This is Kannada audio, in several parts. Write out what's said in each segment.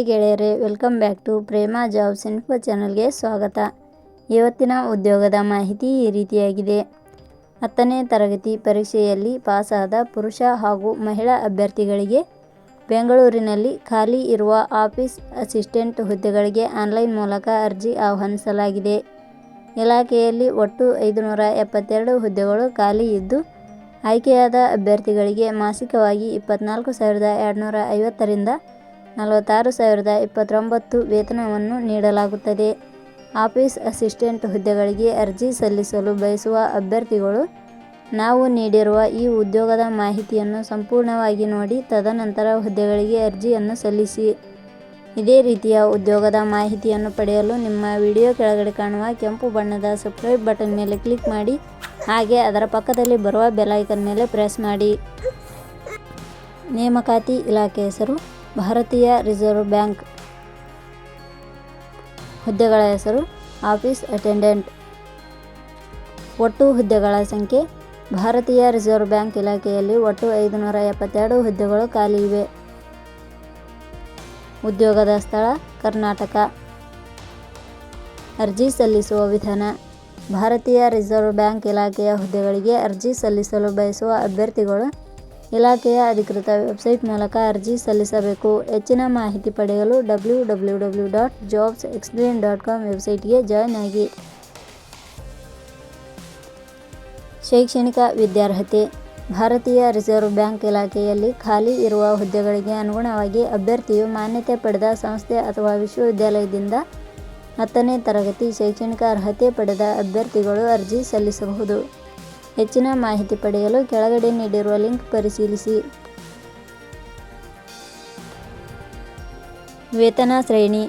ಗೆಳೆಯರೇ, welcome back to Prema jobs info ಚಾನಲ್ಗೆ ಸ್ವಾಗತ. ಇವತ್ತಿನ ಉದ್ಯೋಗದ ಮಾಹಿತಿ ಈ ರೀತಿಯಾಗಿದೆ. 10ನೇ ತರಗತಿ ಪರೀಕ್ಷೆಯಲ್ಲಿ ಪಾಸಾದ ಪುರುಷ ಹಾಗೂ ಮಹಿಳಾ ಅಭ್ಯರ್ಥಿಗಳಿಗೆ ಬೆಂಗಳೂರಿನಲ್ಲಿ ಖಾಲಿ ಇರುವ ಆಫೀಸ್ ಅಸಿಸ್ಟೆಂಟ್ ಹುದ್ದೆಗಳಿಗೆ ಆನ್ಲೈನ್ ಮೂಲಕ ಅರ್ಜಿ ಆಹ್ವಾನಿಸಲಾಗಿದೆ. ಇಲಾಖೆಯಲ್ಲಿ ಒಟ್ಟು 572 ಹುದ್ದೆಗಳು ಖಾಲಿ ಇದ್ದು, ಆಯ್ಕೆಯಾದ ಅಭ್ಯರ್ಥಿಗಳಿಗೆ ಮಾಸಿಕವಾಗಿ 24,250 ರಿಂದ 46,029 ವೇತನವನ್ನು ನೀಡಲಾಗುತ್ತದೆ. ಆಫೀಸ್ ಅಸಿಸ್ಟೆಂಟ್ ಹುದ್ದೆಗಳಿಗೆ ಅರ್ಜಿ ಸಲ್ಲಿಸಲು ಬಯಸುವ ಅಭ್ಯರ್ಥಿಗಳು ನಾವು ನೀಡಿರುವ ಈ ಉದ್ಯೋಗದ ಮಾಹಿತಿಯನ್ನು ಸಂಪೂರ್ಣವಾಗಿ ನೋಡಿ ತದನಂತರ ಹುದ್ದೆಗಳಿಗೆ ಅರ್ಜಿಯನ್ನು ಸಲ್ಲಿಸಿ. ಇದೇ ರೀತಿಯ ಉದ್ಯೋಗದ ಮಾಹಿತಿಯನ್ನು ಪಡೆಯಲು ನಿಮ್ಮ ವಿಡಿಯೋ ಕೆಳಗಡೆ ಕಾಣುವ ಕೆಂಪು ಬಣ್ಣದ ಸಬ್ಸ್ಕ್ರೈಬ್ ಬಟನ್ ಮೇಲೆ ಕ್ಲಿಕ್ ಮಾಡಿ, ಹಾಗೆ ಅದರ ಪಕ್ಕದಲ್ಲಿ ಬರುವ ಬೆಲ್ ಐಕಾನ್ ಮೇಲೆ ಪ್ರೆಸ್ ಮಾಡಿ. ನೇಮಕಾತಿ ಇಲಾಖೆ ಹೆಸರು ಭಾರತೀಯ ರಿಸರ್ವ್ ಬ್ಯಾಂಕ್. ಹುದ್ದೆಗಳ ಹೆಸರು ಆಫೀಸ್ ಅಟೆಂಡೆಂಟ್. ಒಟ್ಟು ಹುದ್ದೆಗಳ ಸಂಖ್ಯೆ ಭಾರತೀಯ ರಿಸರ್ವ್ ಬ್ಯಾಂಕ್ ಇಲಾಖೆಯಲ್ಲಿ ಒಟ್ಟು 572 ಹುದ್ದೆಗಳು ಖಾಲಿ ಇವೆ. ಉದ್ಯೋಗದ ಸ್ಥಳ ಕರ್ನಾಟಕ. ಅರ್ಜಿ ಸಲ್ಲಿಸುವ ವಿಧಾನ. ಭಾರತೀಯ ರಿಸರ್ವ್ ಬ್ಯಾಂಕ್ ಇಲಾಖೆಯ ಹುದ್ದೆಗಳಿಗೆ ಅರ್ಜಿ ಸಲ್ಲಿಸಲು ಬಯಸುವ ಅಭ್ಯರ್ಥಿಗಳು ಇಲಾಖೆಯ ಅಧಿಕೃತ ವೆಬ್ಸೈಟ್ ಮೂಲಕ ಅರ್ಜಿ ಸಲ್ಲಿಸಬೇಕು. ಹೆಚ್ಚಿನ ಮಾಹಿತಿ ಪಡೆಯಲು www.jobsexplain.com ವೆಬ್ಸೈಟ್ಗೆ ಜಾಯ್ನ್ ಆಗಿ. ಶೈಕ್ಷಣಿಕ ವಿದ್ಯಾರ್ಹತೆ. ಭಾರತೀಯ ರಿಸರ್ವ್ ಬ್ಯಾಂಕ್ ಇಲಾಖೆಯಲ್ಲಿ ಖಾಲಿ ಇರುವ ಹುದ್ದೆಗಳಿಗೆ ಅನುಗುಣವಾಗಿ ಅಭ್ಯರ್ಥಿಯು ಮಾನ್ಯತೆ ಪಡೆದ ಸಂಸ್ಥೆ ಅಥವಾ ವಿಶ್ವವಿದ್ಯಾಲಯದಿಂದ 10ನೇ ತರಗತಿ ಶೈಕ್ಷಣಿಕ ಅರ್ಹತೆ ಪಡೆದ ಅಭ್ಯರ್ಥಿಗಳು ಅರ್ಜಿ ಸಲ್ಲಿಸಬಹುದು. ಹೆಚ್ಚಿನ ಮಾಹಿತಿ ಪಡೆಯಲು ಕೆಳಗಡೆ ನೀಡಿರುವ ಲಿಂಕ್ ಪರಿಶೀಲಿಸಿ. ವೇತನ ಶ್ರೇಣಿ.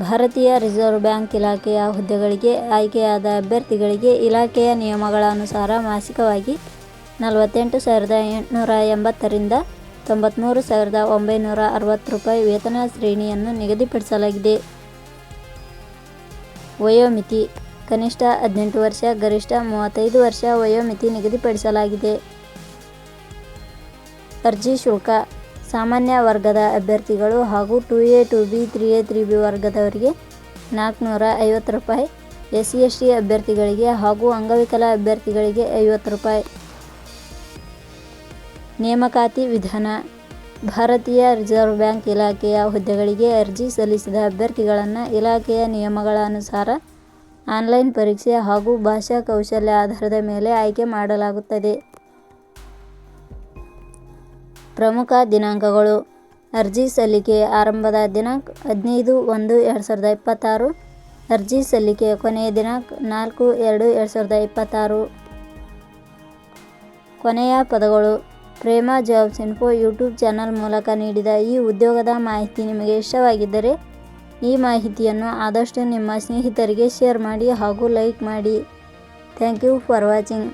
ಭಾರತೀಯ ರಿಸರ್ವ್ ಬ್ಯಾಂಕ್ ಇಲಾಖೆಯ ಹುದ್ದೆಗಳಿಗೆ ಆಯ್ಕೆಯಾದ ಅಭ್ಯರ್ಥಿಗಳಿಗೆ ಇಲಾಖೆಯ ನಿಯಮಗಳ ಅನುಸಾರ ಮಾಸಿಕವಾಗಿ 48,880 ರಿಂದ 93,960 ರೂಪಾಯಿ ವೇತನ ಶ್ರೇಣಿಯನ್ನು ನಿಗದಿಪಡಿಸಲಾಗಿದೆ. ವಯೋಮಿತಿ. ಕನಿಷ್ಠ 18 ವರ್ಷ, ಗರಿಷ್ಠ 35 ವರ್ಷ ವಯೋಮಿತಿ ನಿಗದಿಪಡಿಸಲಾಗಿದೆ. ಅರ್ಜಿ ಶುಲ್ಕ. ಸಾಮಾನ್ಯ ವರ್ಗದ ಅಭ್ಯರ್ಥಿಗಳು ಹಾಗೂ 2A 2B 3A 3B ವರ್ಗದವರಿಗೆ 450 ರೂಪಾಯಿ, SC/ST ಅಭ್ಯರ್ಥಿಗಳಿಗೆ ಹಾಗೂ ಅಂಗವಿಕಲ ಅಭ್ಯರ್ಥಿಗಳಿಗೆ 50 ರೂಪಾಯಿ. ನೇಮಕಾತಿ ವಿಧಾನ. ಭಾರತೀಯ ರಿಸರ್ವ್ ಬ್ಯಾಂಕ್ ಇಲಾಖೆಯ ಹುದ್ದೆಗಳಿಗೆ ಅರ್ಜಿ ಸಲ್ಲಿಸಿದ ಅಭ್ಯರ್ಥಿಗಳನ್ನು ಇಲಾಖೆಯ ನಿಯಮಗಳ ಅನುಸಾರ ಆನ್ಲೈನ್ ಪರೀಕ್ಷೆ ಹಾಗೂ ಭಾಷಾ ಕೌಶಲ್ಯ ಆಧಾರದ ಮೇಲೆ ಆಯ್ಕೆ ಮಾಡಲಾಗುತ್ತದೆ. ಪ್ರಮುಖ ದಿನಾಂಕಗಳು. ಅರ್ಜಿ ಸಲ್ಲಿಕೆ ಆರಂಭದ ದಿನಾಂಕ 15/1/2026. ಅರ್ಜಿ ಸಲ್ಲಿಕೆಯ ಕೊನೆಯ ದಿನಾಂಕ 4/2/2026. ಕೊನೆಯ ಪದಗಳು. Prema jobs info YouTube channel ಮೂಲಕ ನೀಡಿದ ಈ ಉದ್ಯೋಗದ ಮಾಹಿತಿ ನಿಮಗೆ ಇಷ್ಟವಾಗಿದ್ದರೆ ಈ ಮಾಹಿತಿಯನ್ನು ಆದಷ್ಟು ನಿಮ್ಮ ಸ್ನೇಹಿತರಿಗೆ ಶೇರ್ ಮಾಡಿ ಹಾಗೂ ಲೈಕ್ ಮಾಡಿ. Thank you for watching.